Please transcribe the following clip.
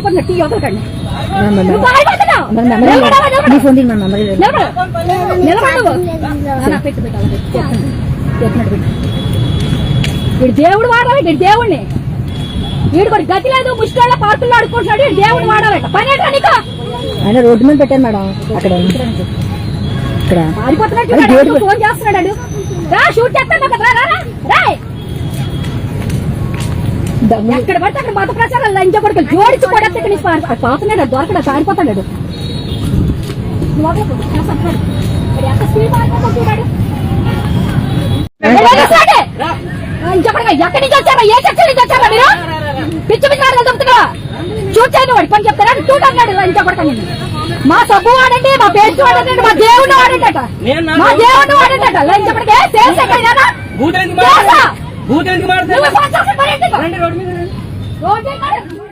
పారిపోతున్నా tea ఎవరికండి వీడు దేవుడు వాడాలి, వీడు దేవుడిని. వీడు కూడా గతి లేదు, ముష్టిలో పార్కుల్లో ఆడుకుంటున్నాడు. వీడు దేవుడు వాడాలి. పని ఏంటో నీకు? ఆయన రోడ్డు మీద పెట్టాను మేడం. అక్కడ ఇక్కడ పారిపోతున్నాడు, ఫోన్ చేస్తున్నాడు. రా షూట్ చేస్తాను కదా, రా ఎక్కడ పడితే అక్కడ మత ప్రచారాలు లంచ కొడుకు జోడించి కూడా పోతున్నాడు. దొరకడా పారిపోతాడు. ఎక్కడి నుంచి వచ్చారా? ఏ సెక్షన్ నుంచి వచ్చారా మీరు? పిచ్చి పిచ్చి ఆడలు దొరుకుతున్నా షూట్ చేయని వాడు పని చెప్తారా? షూట్ అన్నాడు లంచ కొడుకు. మా సబ్బు వాడండి, మా పేస్ట్ వాడండి, మా దేవుడిని వాడంట, మా దేవుడిని వాడంట. లంచ కొడుకు రోడ్డు